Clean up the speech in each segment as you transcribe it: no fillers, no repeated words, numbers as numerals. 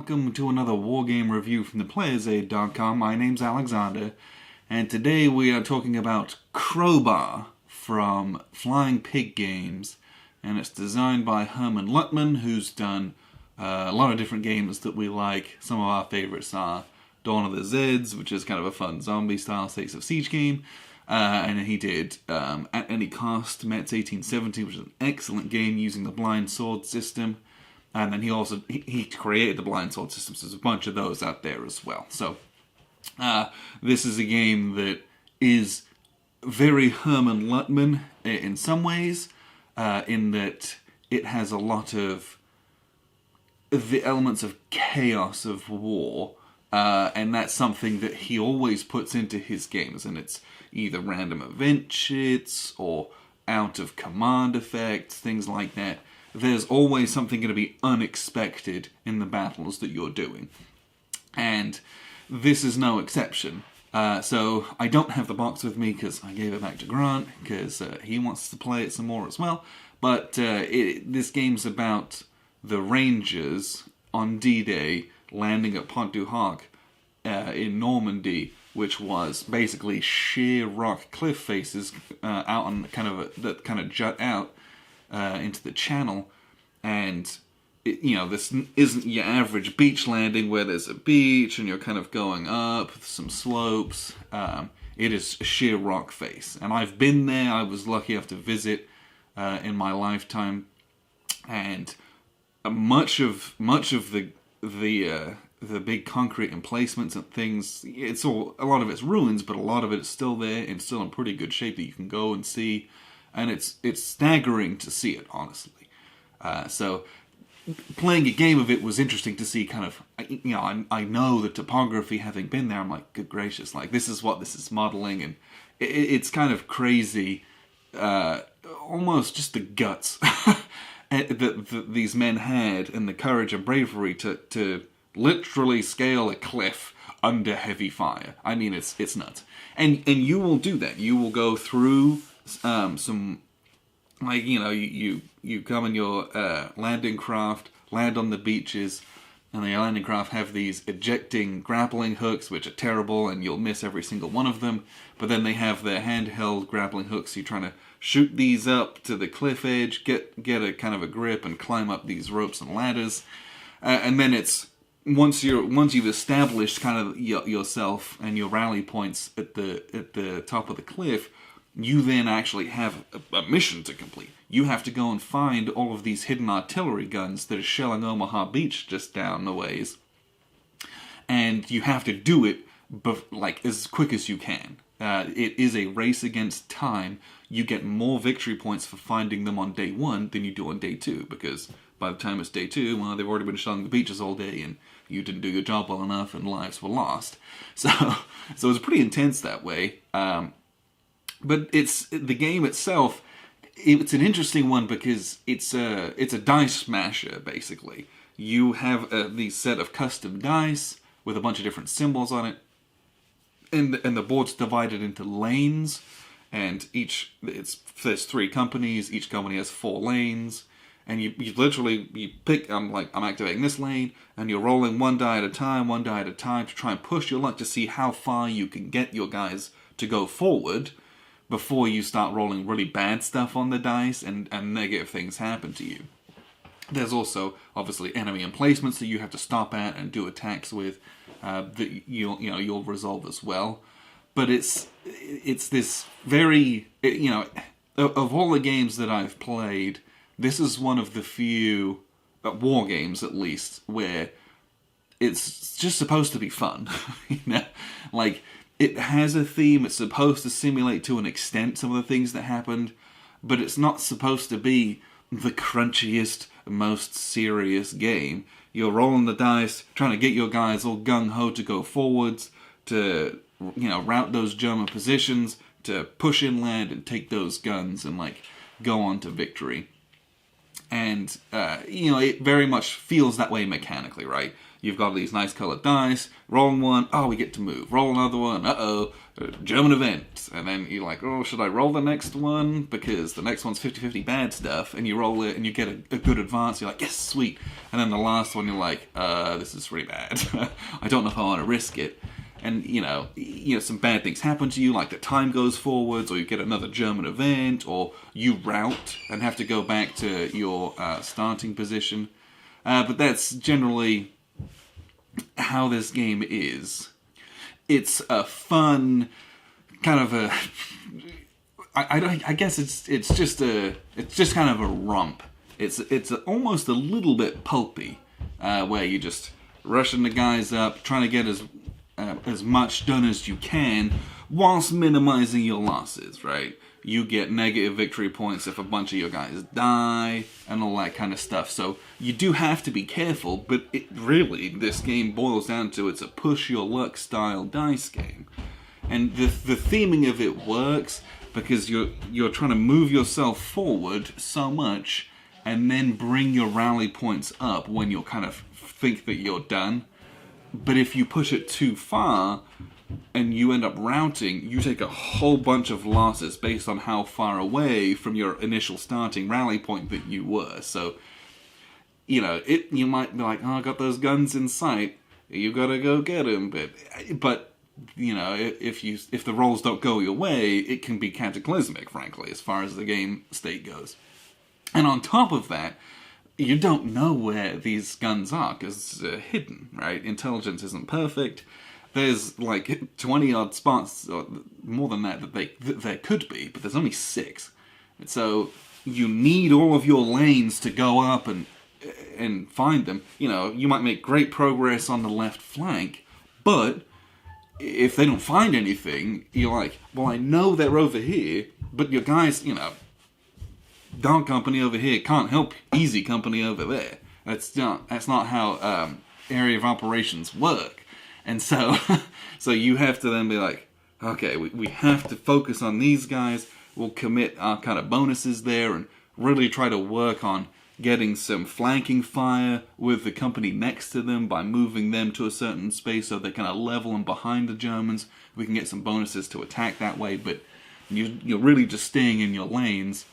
welcome to another wargame review from theplayersaid.com. My name's Alexander, and today we are talking about Crowbar from Flying Pig Games, and it's designed by Herman Luttman, who's done a lot of different games that we like. Some of our favorites are Dawn of the Zeds, which is kind of a fun zombie-style Stakes of Siege game, and he did At Any Cost, Metz 1870, which is an excellent game using the blind sword system. And then he created the blind sword system, so there's a bunch of those out there as well. So this is a game that is very Herman Luttman in some ways, in that it has a lot of the elements of chaos of war, and that's something that he always puts into his games, and it's either random event shits or out of command effects, things like that. There's always something going to be unexpected in the battles that you're doing. And this is no exception. So I don't have the box with me because I gave it back to Grant because he wants to play it some more as well. But this game's about the Rangers on D-Day landing at Pont du Hoc in Normandy, which was basically sheer rock cliff faces out on that kind of jut out into the channel, and this isn't your average beach landing where there's a beach and you're kind of going up some slopes. It is a sheer rock face, and I've been there. I was lucky enough to visit in my lifetime, and much of the big concrete emplacements and things, a lot of it's ruins, but a lot of it is still there and still in pretty good shape that you can go and see. And it's staggering to see it, honestly. So playing a game of it was interesting to see. Kind of, I know the topography, having been there. I'm like, good gracious, like this is what this is modeling, and it's kind of crazy. Almost just the guts that these men had, and the courage and bravery to literally scale a cliff under heavy fire. I mean, it's nuts. And you will do that. You will go through some, like, you come in your landing craft, land on the beaches, and the landing craft have these ejecting grappling hooks, which are terrible, and you'll miss every single one of them. But then they have their handheld grappling hooks. You're trying to shoot these up to the cliff edge, get a kind of a grip, and climb up these ropes and ladders. And then it's once you've established kind of yourself and your rally points at the top of the cliff, you then actually have a mission to complete. You have to go and find all of these hidden artillery guns that are shelling Omaha Beach just down the ways. And you have to do it as quick as you can. It is a race against time. You get more victory points for finding them on day one than you do on day two, because by the time it's day two, well, they've already been shelling the beaches all day, and you didn't do your job well enough, and lives were lost. So it's pretty intense that way. But the game itself, it's an interesting one because it's a dice smasher, basically. You have these set of custom dice with a bunch of different symbols on it, and the board's divided into lanes, and there's 3 companies. Each company has 4 lanes, and you pick. I'm activating this lane, and you're rolling one die at a time to try and push your luck to see how far you can get your guys to go forward before you start rolling really bad stuff on the dice and negative things happen to you. There's also, obviously, enemy emplacements that you have to stop at and do attacks with that you'll resolve as well. But it's this very, of all the games that I've played, this is one of the few, war games at least, where it's just supposed to be fun. Like, it has a theme, it's supposed to simulate to an extent some of the things that happened, but it's not supposed to be the crunchiest, most serious game. You're rolling the dice, trying to get your guys all gung-ho to go forwards, to, rout those German positions, to push inland and take those guns and, go on to victory. And, it very much feels that way mechanically, right? You've got these nice colored dice, roll one, oh, we get to move. Roll another one, German event. And then you're like, oh, should I roll the next one? Because the next one's 50-50 bad stuff. And you roll it and you get a good advance. You're like, yes, sweet. And then the last one, you're like, this is really bad. I don't know if I want to risk it. And, some bad things happen to you, like the time goes forwards, or you get another German event, or you rout and have to go back to your starting position. But that's generally how this game is. It's a fun kind of a... I guess it's just kind of a romp. It's almost a little bit pulpy, where you just rushing the guys up, trying to get as much done as you can, whilst minimizing your losses, right? You get negative victory points if a bunch of your guys die, and all that kind of stuff. So you do have to be careful, but this game boils down to it's a push your luck style dice game. And the theming of it works because you're trying to move yourself forward so much, and then bring your rally points up when you kind of think that you're done. But if you push it too far and you end up routing, you take a whole bunch of losses based on how far away from your initial starting rally point that you were. So, you might be like, oh, I got those guns in sight. You gotta go get them. But if the rolls don't go your way, it can be cataclysmic, frankly, as far as the game state goes. And on top of that, you don't know where these guns are, because they're hidden, right? Intelligence isn't perfect. There's like 20-odd spots, or more than that there could be, but there's only 6. So you need all of your lanes to go up and find them. You might make great progress on the left flank, but if they don't find anything, you're like, well, I know they're over here, but your guys, Dark Company over here can't help Easy Company over there. That's not how area of operations work. And so you have to then be like, okay, we have to focus on these guys. We'll commit our kind of bonuses there and really try to work on getting some flanking fire with the company next to them by moving them to a certain space so they kind of level them behind the Germans. We can get some bonuses to attack that way, but you're really just staying in your lanes,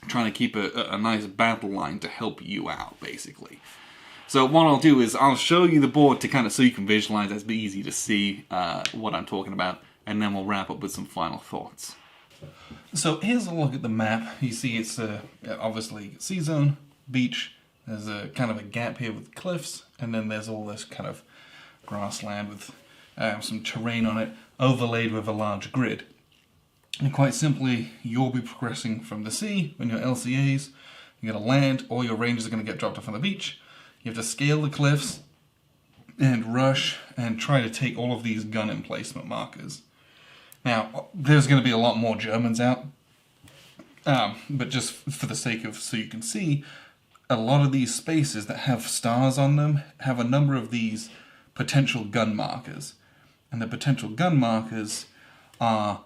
trying to keep a nice battle line to help you out, basically. So what I'll do is I'll show you the board to kind of so you can visualize. That's easy to see what I'm talking about, and then we'll wrap up with some final thoughts. So here's a look at the map. You see it's obviously sea zone, beach. There's a kind of a gap here with cliffs, and then there's all this kind of grassland with some terrain on it, overlaid with a large grid. And quite simply, you'll be progressing from the sea when you're LCAs. You're going to land, all your rangers are going to get dropped off on the beach. You have to scale the cliffs and rush and try to take all of these gun emplacement markers. Now, there's going to be a lot more Germans out, but just for the sake of so you can see, a lot of these spaces that have stars on them have a number of these potential gun markers. And the potential gun markers are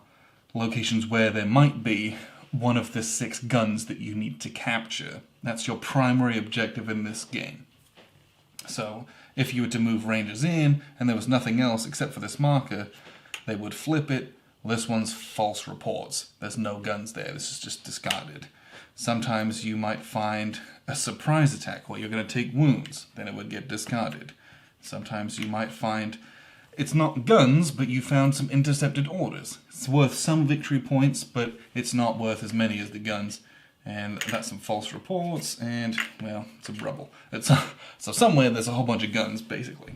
locations where there might be one of the 6 guns that you need to capture. That's your primary objective in this game. So if you were to move rangers in and there was nothing else except for this marker, they would flip it. Well, this one's false reports. There's no guns there. This is just discarded. Sometimes you might find a surprise attack where you're going to take wounds. Then it would get discarded. Sometimes you might find it's not guns, but you found some intercepted orders. It's worth some victory points, but it's not worth as many as the guns. And that's some false reports, and, well, it's a rubble. So somewhere there's a whole bunch of guns, basically.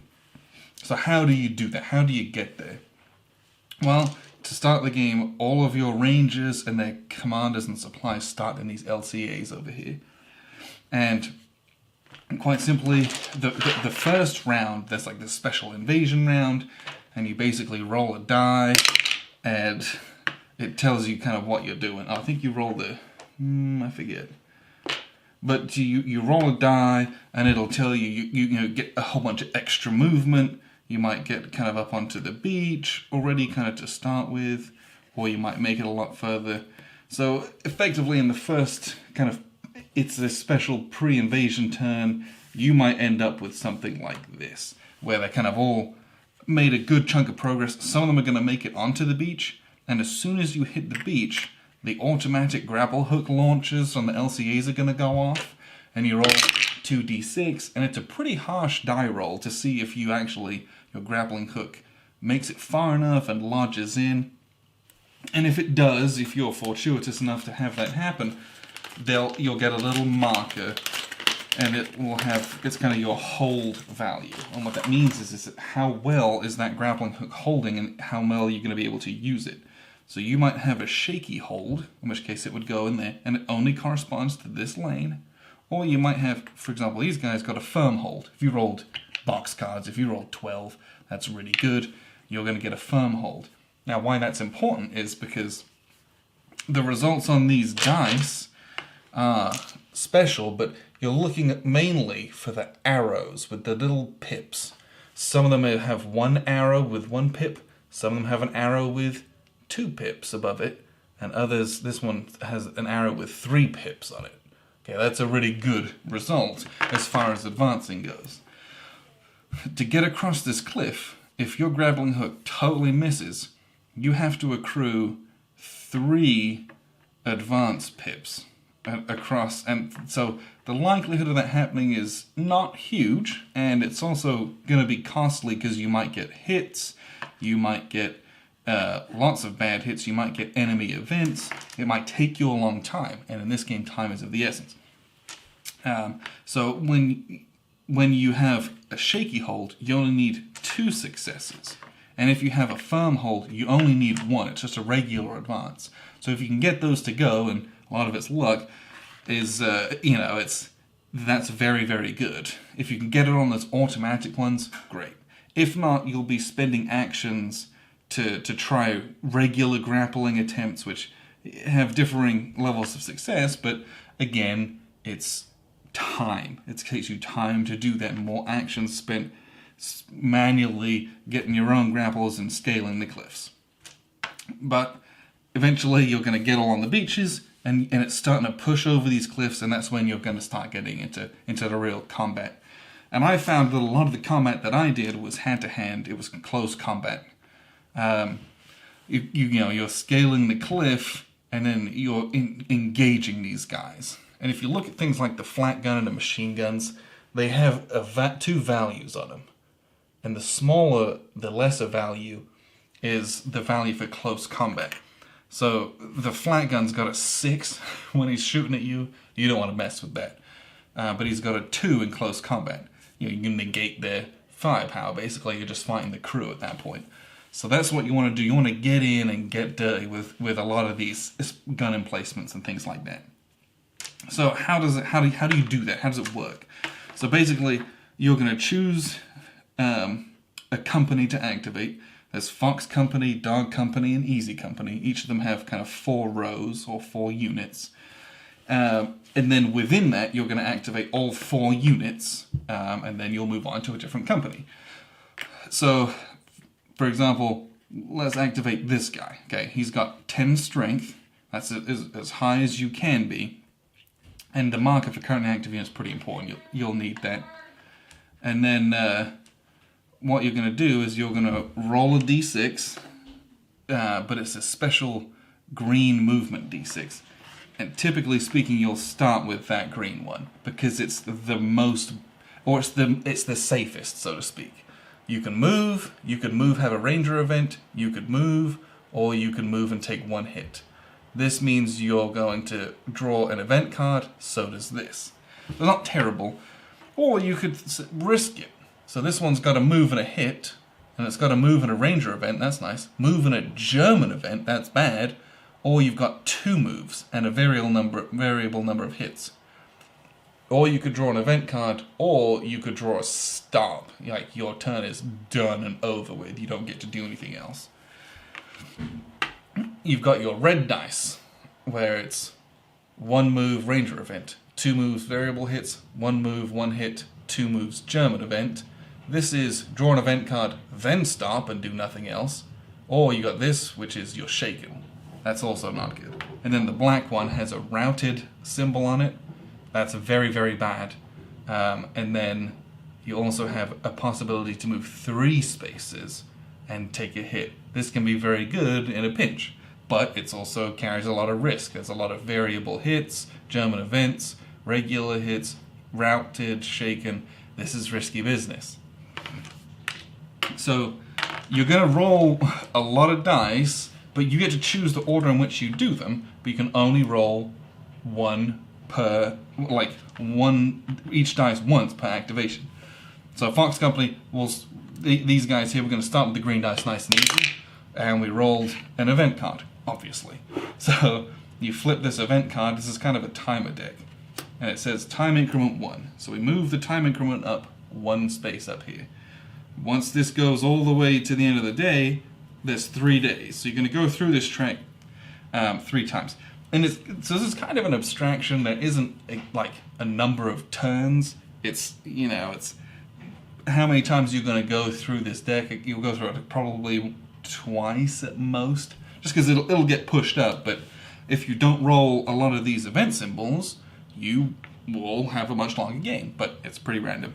So how do you do that? How do you get there? Well, to start the game, all of your rangers and their commanders and supplies start in these LCAs over here. And quite simply, the first round, there's like this special invasion round, and you basically roll a die, and it tells you kind of what you're doing. I think you roll the... I forget. But you roll a die, and it'll tell you, you get a whole bunch of extra movement. You might get kind of up onto the beach already kind of to start with, or you might make it a lot further. So effectively in the first kind of it's a special pre-invasion turn, you might end up with something like this, where they kind of all made a good chunk of progress. Some of them are going to make it onto the beach, and as soon as you hit the beach, the automatic grapple hook launchers on the LCAs are going to go off, and you roll 2d6, and it's a pretty harsh die roll to see if you actually, your grappling hook makes it far enough and lodges in. And if it does, if you're fortuitous enough to have that happen, you'll get a little marker, and it will have, it's kind of your hold value. And what that means is that how well is that grappling hook holding, and how well you're going to be able to use it. So you might have a shaky hold, in which case it would go in there, and it only corresponds to this lane. Or you might have, for example, these guys got a firm hold. If you rolled box cards, if you rolled 12, that's really good. You're going to get a firm hold. Now, why that's important is because the results on these dice are special, but you're looking at mainly for the arrows with the little pips. Some of them have one arrow with 1 pip, some of them have an arrow with 2 pips above it, and others, this one has an arrow with 3 pips on it. Okay, that's a really good result as far as advancing goes. To get across this cliff, if your grappling hook totally misses, you have to accrue 3 advance pips across, and so the likelihood of that happening is not huge, and it's also going to be costly because you might get hits, you might get lots of bad hits, you might get enemy events, it might take you a long time, and in this game time is of the essence. So when you have a shaky hold, you only need 2 successes, and if you have a firm hold, you only need 1, it's just a regular advance. So if you can get those to go, and a lot of it's luck, is, that's very, very good. If you can get it on those automatic ones, great. If not, you'll be spending actions to try regular grappling attempts, which have differing levels of success, but again, it's time. It takes you time to do that, more actions spent manually getting your own grapples and scaling the cliffs. But eventually you're going to get along the beaches, and it's starting to push over these cliffs, and that's when you're going to start getting into the real combat. And I found that a lot of the combat that I did was hand-to-hand. It was close combat. You're scaling the cliff, and then you're engaging these guys. And if you look at things like the flat gun and the machine guns, they have 2 values on them. And the smaller, the lesser value is the value for close combat. So the flat gun's got a 6 when he's shooting at you. You don't want to mess with that. But he's got a 2 in close combat. You can negate their firepower. Basically, you're just fighting the crew at that point. So that's what you want to do. You want to get in and get dirty with a lot of these gun emplacements and things like that. So how do you do that? How does it work? So basically, you're going to choose a company to activate. There's Fox Company, Dog Company, and Easy Company. Each of them have kind of 4 rows or 4 units. And then within that, you're going to activate all 4 units, and then you'll move on to a different company. So, for example, let's activate this guy. Okay, he's got 10 strength. That's as high as you can be. And the marker for currently active unit is pretty important. You'll need that. And then what you're going to do is you're going to roll a d6, but it's a special green movement d6. And typically speaking, you'll start with that green one because it's the most, or it's the safest, so to speak. You can move, have a ranger event, you could move, or you can move and take 1 hit. This means you're going to draw an event card, so does this. They're not terrible, or you could risk it. So this one's got a move and a hit, and it's got a move and a ranger event, that's nice. Move and a German event, that's bad. Or you've got 2 moves and a variable number of hits. Or you could draw an event card, or you could draw a stop. Like, your turn is done and over with. You don't get to do anything else. You've got your red dice, where it's 1 move ranger event, 2 moves variable hits, 1 move, 1 hit, 2 moves German event. This is draw an event card, then stop and do nothing else. Or you got this, which is you're shaken. That's also not good. And then the black one has a routed symbol on it. That's very, very bad. And then you also have a possibility to move 3 spaces and take a hit. This can be very good in a pinch, but it also carries a lot of risk. There's a lot of variable hits, German events, regular hits, routed, shaken. This is risky business. So you're going to roll a lot of dice, but you get to choose the order in which you do them, but you can only roll one per, each dice once per activation. So Fox Company these guys here, we're going to start with the green dice nice and easy, and we rolled an event card, obviously. So you flip this event card. This is kind of a timer deck, and it says time increment 1. So we move the time increment up 1 space up here. Once this goes all the way to the end of the day, there's 3 days. So you're going to go through this track 3 times. And so this is kind of an abstraction that isn't like a number of turns. It's, it's how many times you're going to go through this deck. You'll go through it probably twice at most, just because it'll get pushed up. But if you don't roll a lot of these event symbols, you will have a much longer game, but it's pretty random.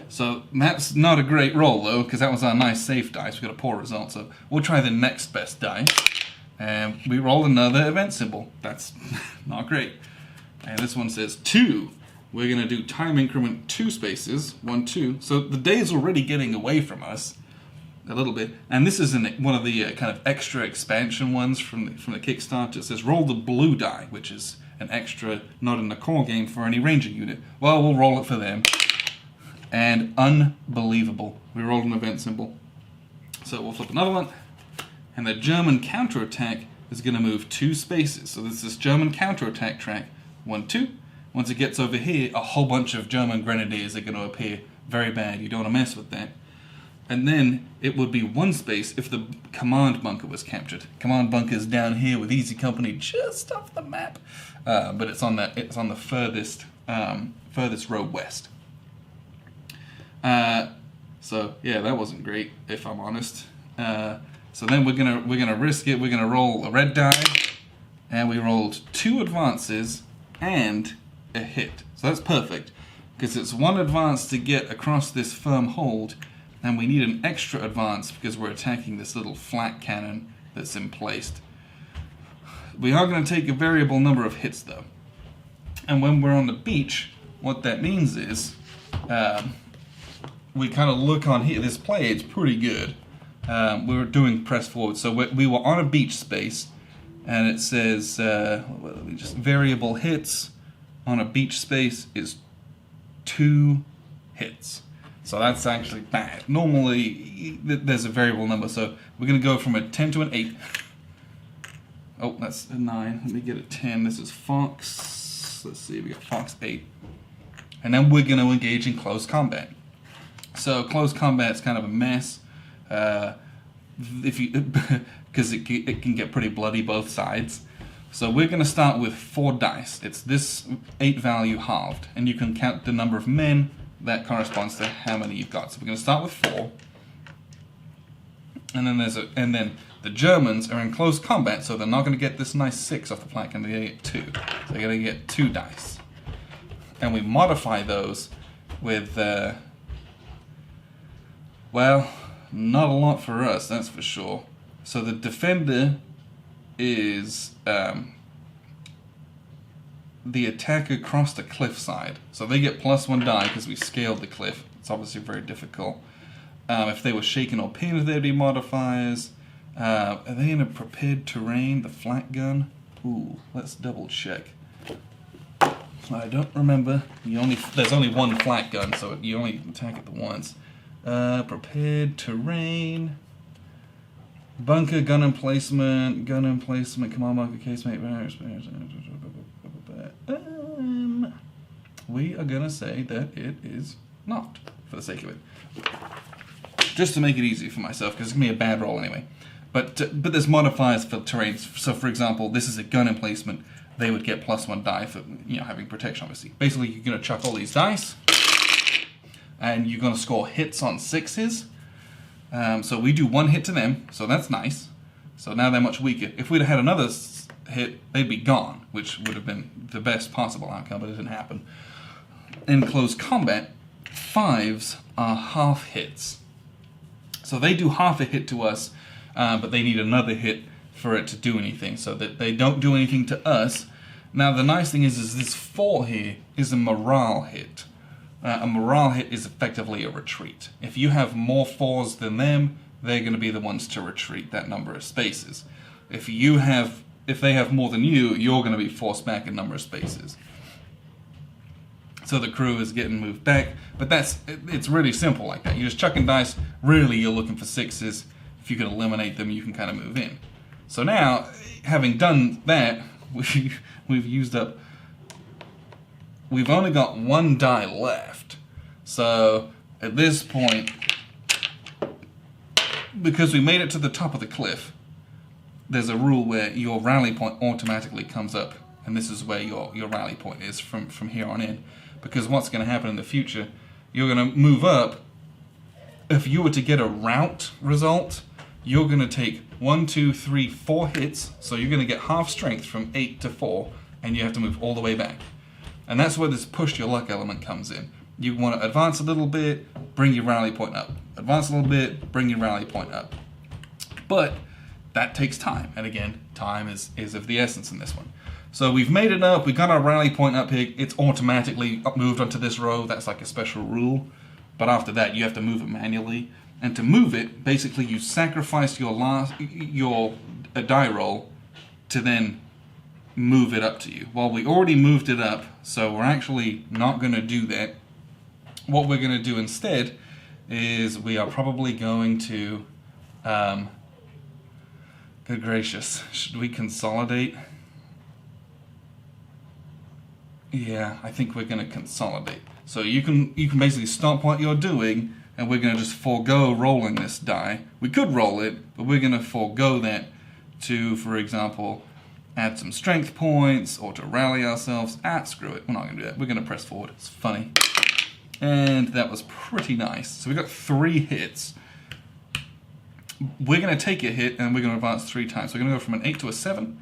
So that's not a great roll though, because that was our nice safe dice. We got a poor result, so we'll try the next best dice. And we roll another event symbol. That's not great. And this one says 2. We're going to do time increment 2 spaces, 1, 2. So the day is already getting away from us a little bit. And this is one of the kind of extra expansion ones from the Kickstarter. It says roll the blue die, which is an extra, not in the core game, for any ranger unit. Well, we'll roll it for them. And unbelievable. We rolled an event symbol. So we'll flip another one. And the German counterattack is going to move 2 spaces. So there's this German counterattack track, 1, 2. Once it gets over here, a whole bunch of German grenadiers are going to appear. Very bad. You don't want to mess with that. And then it would be 1 space if the command bunker was captured. Command bunker is down here with Easy Company just off the map, but it's on the furthest row west. So yeah, that wasn't great, if I'm honest. So then we're gonna risk it. We're gonna roll a red die, and we rolled 2 advances and a hit. So that's perfect, because it's 1 advance to get across this firm hold, and we need an extra advance because we're attacking this little flat cannon that's in place. We are going to take a variable number of hits though, and when we're on the beach, what that means is we kind of look on here. This play is pretty good. We were doing press forward, so we were on a beach space, and it says just variable hits on a beach space is 2 hits. So that's actually bad. Normally there's a variable number, so we're going to go from a 10 to an 8. Oh, that's a 9. Let me get a 10. This is Fox. Let's see, we got Fox 8. And then we're going to engage in close combat. So close combat is kind of a mess. Because it can get pretty bloody both sides. So we're going to start with 4 dice. It's this 8 value halved, and you can count the number of men that corresponds to how many you've got. So we're going to start with 4, and then the Germans are in close combat, so they're not going to get this nice 6 off the flank, and they're going to get 2. So they're going to get 2 dice, and we modify those with well, not a lot for us, that's for sure. So the defender is the attacker across the cliffside. So they get +1 die because we scaled the cliff. It's obviously very difficult. If they were shaken or pinned, there'd be modifiers. Are they in a prepared terrain? The flat gun? Ooh, let's double check. I don't remember. There's only 1 flat gun, so you only attack it the once. Prepared terrain. Bunker, gun emplacement, command bunker, casemate, we are gonna say that it is not, for the sake of it. Just to make it easy for myself, because it's gonna be a bad roll anyway. But there's modifiers for terrains. So for example, this is a gun emplacement. They would get +1 die for having protection, obviously. Basically, you're gonna chuck all these dice, and you're gonna score hits on 6s. So we do 1 hit to them, so that's nice. So now they're much weaker. If we'd had another hit, they'd be gone, which would have been the best possible outcome, but it didn't happen. In close combat, 5s are half hits. So they do half a hit to us, but they need another hit for it to do anything, so that they don't do anything to us. Now the nice thing is this 4 here is a morale hit. A morale hit is effectively a retreat. If you have more 4s than them, they're going to be the ones to retreat that number of spaces. If they have more than you, you're going to be forced back a number of spaces. So the crew is getting moved back, but it's really simple like that. You're just chucking dice. Really, you're looking for 6s. If you can eliminate them, you can kind of move in. So now, having done that, we've used up. We've only got 1 die left. So at this point, because we made it to the top of the cliff, there's a rule where your rally point automatically comes up, and this is where your rally point is from here on in. Because what's going to happen in the future, you're going to move up. If you were to get a rout result, you're going to take 1, 2, 3, 4 hits, so you're going to get half strength from 8 to 4, and you have to move all the way back. And that's where this push your luck element comes in. You want to advance a little bit, bring your rally point up. Advance a little bit, bring your rally point up. But that takes time, and again, time is of the essence in this one. So we've made it up, we got our rally point up here, it's automatically moved onto this row, that's like a special rule. But after that, you have to move it manually. And to move it, basically you sacrifice your die roll to then move it up to you. Well, we already moved it up, so we're actually not going to do that. What we're going to do instead is we are probably going to, good gracious, should we consolidate? Yeah, I think we're going to consolidate. So you can basically stop what you're doing, and we're going to just forego rolling this die. We could roll it, but we're going to forego that to, for example, add some strength points, or to rally ourselves. Screw it, we're not going to do that. We're going to press forward, it's funny. And that was pretty nice. So we got 3 hits. We're going to take a hit, and we're going to advance 3 times. So we're going to go from an 8 to a 7.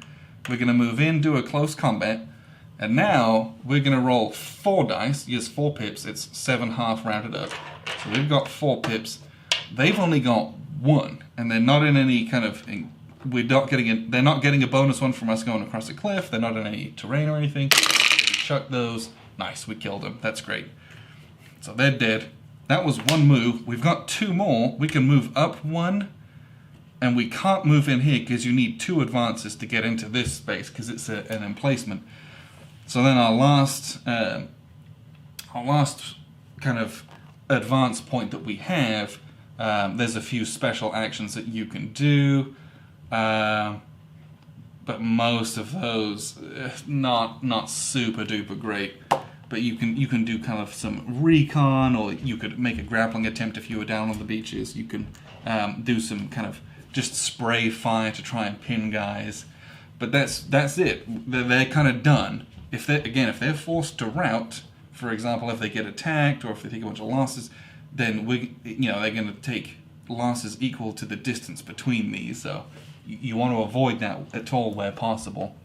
We're going to move in, do a close combat. And now, we're going to roll 4 dice, use 4 pips, it's 7 half rounded up. So we've got 4 pips, they've only got 1, and they're not in any kind of, they're not getting a bonus one from us going across a cliff, they're not in any terrain or anything. So we chuck those, nice, we killed them, that's great. So they're dead. That was 1 move, we've got 2 more, we can move up 1, and we can't move in here because you need 2 advances to get into this space because it's an emplacement. So then our last kind of advance point that we have, there's a few special actions that you can do, but most of those not super duper great. But you can do kind of some recon, or you could make a grappling attempt if you were down on the beaches. You can do some kind of just spray fire to try and pin guys. But that's it. They're kind of done. If they're forced to rout, for example, if they get attacked or if they take a bunch of losses, then they're going to take losses equal to the distance between these. So you want to avoid that at all where possible.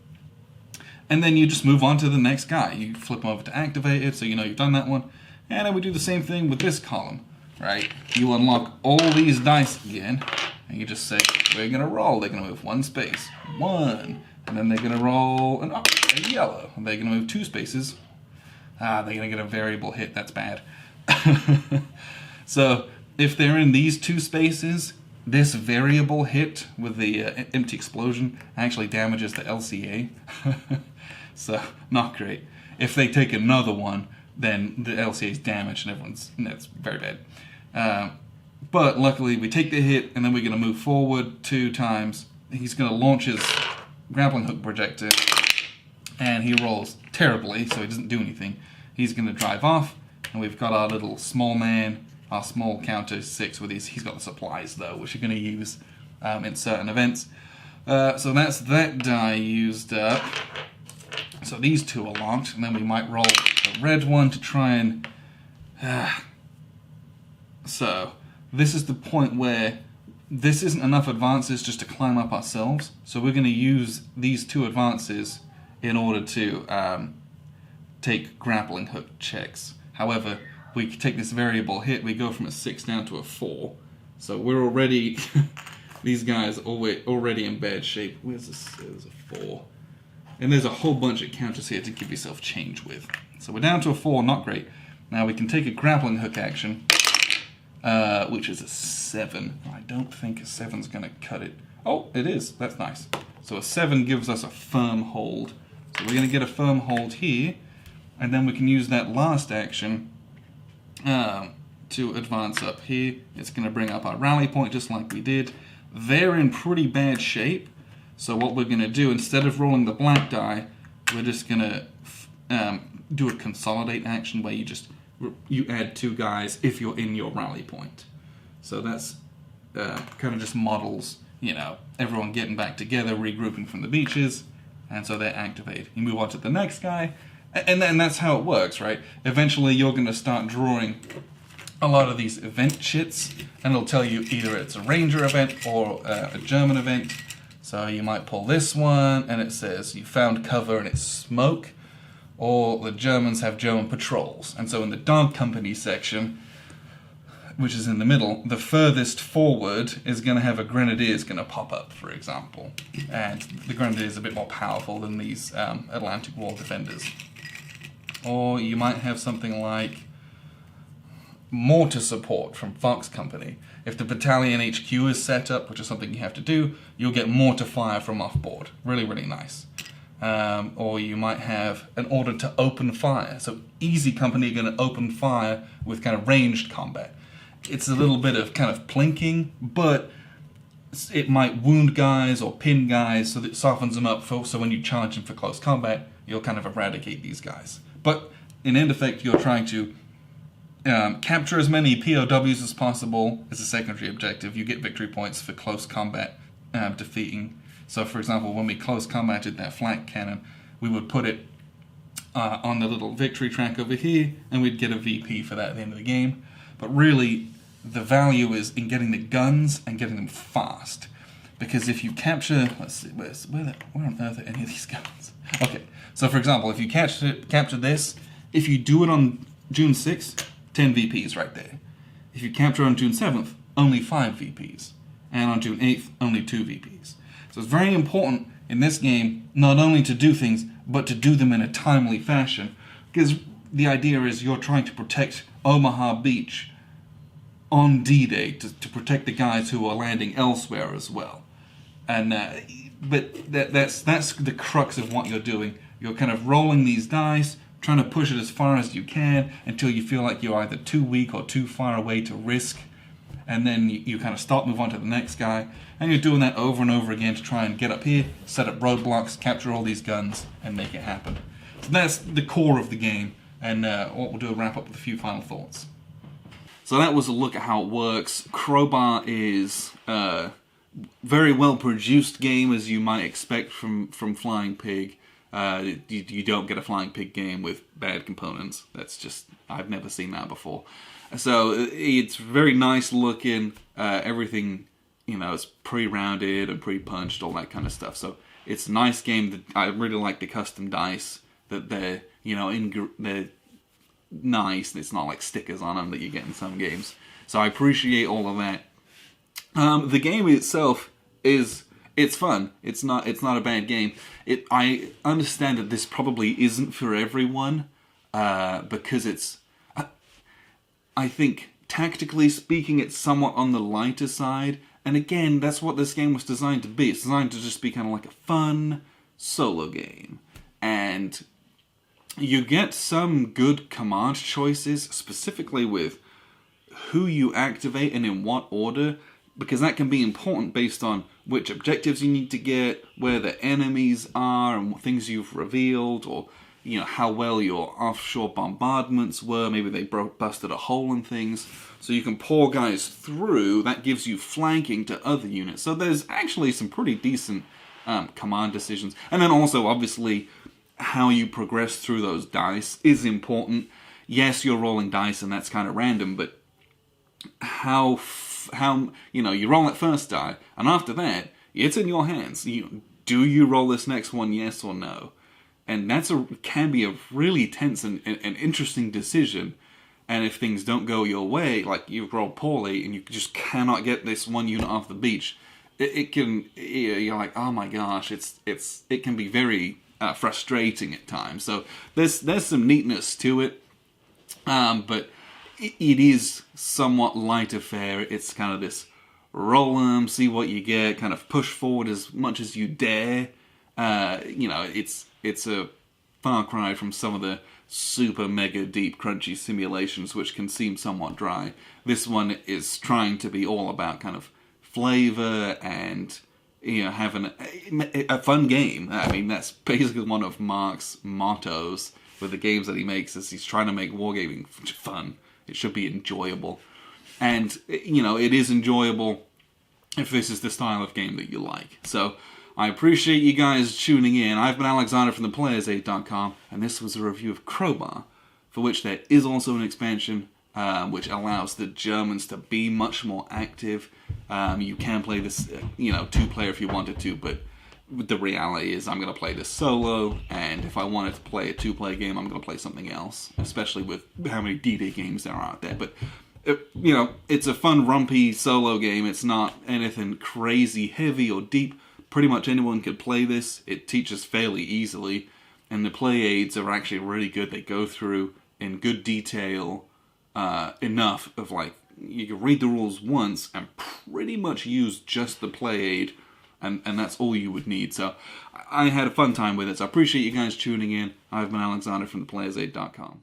And then you just move on to the next guy. You flip them over to activate it, so you know you've done that one. And then we do the same thing with this column, right? You unlock all these dice again, and you just say, we're going to roll. They're going to move 1 space. 1. And then they're going to roll a yellow. And they're going to move 2 spaces. They're going to get a variable hit. That's bad. So if they're in these 2 spaces, this variable hit with the empty explosion actually damages the LCA. So not great. If they take another one, then the LCA is damaged and that's very bad. But luckily we take the hit, and then we're going to move forward 2 times. He's going to launch his grappling hook projector, and he rolls terribly, so he doesn't do anything. He's going to drive off, and we've got our little small man, our small counter 6 with he's got the supplies though, which you're going to use in certain events. So that's that die used up. So these 2 are locked, and then we might roll a red one to try and... So this is the point where this isn't enough advances just to climb up ourselves, so we're going to use these 2 advances in order to take grappling hook checks. However, we take this variable hit, we go from a 6 down to a 4. So we're already, these guys are already in bad shape. Where's this? There's a 4. And there's a whole bunch of counters here to give yourself change with. So we're down to a 4, not great. Now we can take a grappling hook action, which is a 7. I don't think a 7's going to cut it. Oh, it is. That's nice. So a 7 gives us a firm hold. So we're going to get a firm hold here, and then we can use that last action to advance up here. It's going to bring up our rally point just like we did. They're in pretty bad shape, so what we're going to do, instead of rolling the black die, we're just going to do a consolidate action where you add 2 guys if you're in your rally point. So that's kind of just models, you know, everyone getting back together, regrouping from the beaches, and so they're activated. You move on to the next guy, and then that's how it works, right? Eventually you're going to start drawing a lot of these event chits, and it'll tell you either it's a ranger event or a German event. So you might pull this one, and it says you found cover and it's smoke, or the Germans have German patrols. And so in the dog company section, which is in the middle, the furthest forward is going to have a grenadier's going to pop up, for example. And the grenadier is a bit more powerful than these Atlantic Wall defenders. Or you might have something like mortar support from Fox Company. If the battalion HQ is set up, which is something you have to do, you'll get mortar fire from offboard. Really, really nice. Or you might have an order to open fire. So Easy Company are going to open fire with kind of ranged combat. It's a little bit of kind of plinking, but it might wound guys or pin guys, so that it softens them up, so when you challenge them for close combat, you'll kind of eradicate these guys. But in end effect, you're trying to capture as many POWs as possible as a secondary objective. You get victory points for close combat defeating. So for example, when we close combated that flak cannon, we would put it on the little victory track over here, and we'd get a VP for that at the end of the game. But really, the value is in getting the guns and getting them fast. Because if you capture, let's see, where on earth are any of these guns? Okay, so for example, if you capture this, if you do it on June 6th, 10 VPs right there. If you capture on June 7th, only 5 VPs. And on June 8th, only 2 VPs. So it's very important in this game not only to do things, but to do them in a timely fashion. Because the idea is you're trying to protect Omaha Beach on D-Day to protect the guys who are landing elsewhere as well. And but that's the crux of what you're doing. You're kind of rolling these dice, trying to push it as far as you can until you feel like you're either too weak or too far away to risk. And then you kind of stop, move on to the next guy. And you're doing that over and over again to try and get up here, set up roadblocks, capture all these guns, and make it happen. So that's the core of the game. And what we'll do is wrap up with a few final thoughts. So that was a look at how it works. Crowbar is a very well produced game, as you might expect from Flying Pig. You don't get a Flying Pig game with bad components. That's just, I've never seen that before. So it's very nice looking. Everything, you know, is pre-rounded and pre-punched, all that kind of stuff. So it's a nice game. I really like the custom dice that they're, you know, they're nice. It's not like stickers on them that you get in some games. So I appreciate all of that. The game itself it's fun. It's not a bad game. I understand that this probably isn't for everyone because it's. I think tactically speaking, it's somewhat on the lighter side. And again, that's what this game was designed to be. It's designed to just be kind of like a fun solo game, and you get some good command choices, specifically with who you activate and in what order, because that can be important based on which objectives you need to get, where the enemies are, and what things you've revealed, or you know how well your offshore bombardments were. Maybe they busted a hole in things, so you can pour guys through. That gives you flanking to other units. So there's actually some pretty decent command decisions, and then also obviously how you progress through those dice is important. Yes, you're rolling dice and that's kind of random, but how how you roll that first die, and after that, it's in your hands. Do you roll this next one, yes or no? And can be a really tense and interesting decision. And if things don't go your way, like you've rolled poorly and you just cannot get this one unit off the beach, it can, you're like, oh my gosh, it can be very frustrating at times. So there's some neatness to it, but it is somewhat lighter fare. It's kind of this roll 'em, see what you get, kind of push forward as much as you dare. It's a far cry from some of the super mega deep crunchy simulations which can seem somewhat dry. This one is trying to be all about kind of flavor and having a fun game. I mean, that's basically one of Mark's mottos with the games that he makes, is he's trying to make wargaming fun. It should be enjoyable. And it is enjoyable if this is the style of game that you like. So I appreciate you guys tuning in. I've been Alexander from theplayers8.com, and this was a review of Crowbar, for which there is also an expansion which allows the Germans to be much more active. You can play this, 2-player if you wanted to, but the reality is I'm going to play this solo, and if I wanted to play a 2-player game, I'm going to play something else, especially with how many D-Day games there are out there. But it's a fun, rumpy solo game. It's not anything crazy heavy or deep. Pretty much anyone could play this. It teaches fairly easily, and the play aids are actually really good. They go through in good detail enough of you can read the rules once and pretty much use just the play aid, and that's all you would need. So I had a fun time with it. So I appreciate you guys tuning in. I've been Alexander from theplayers8.com.